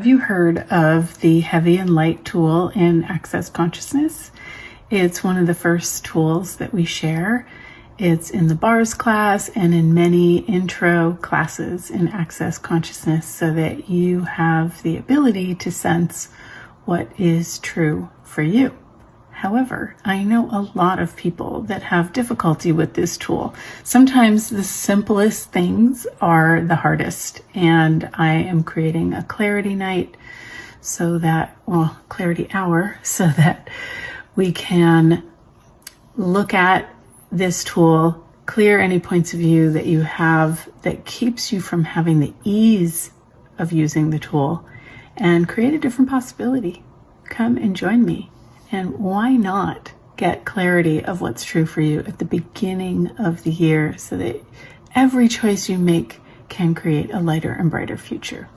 Have you heard of the Heavy and Light tool in Access Consciousness? It's one of the first tools that we share. It's in the bars class and in many intro classes in Access Consciousness so that you have the ability to sense what is true for you. However, I know a lot of people that have difficulty with this tool. Sometimes the simplest things are the hardest, and I am creating a clarity night clarity hour, so that we can look at this tool, clear any points of view that you have that keeps you from having the ease of using the tool, and create a different possibility. Come and join me. And why not get clarity of what's true for you at the beginning of the year so that every choice you make can create a lighter and brighter future?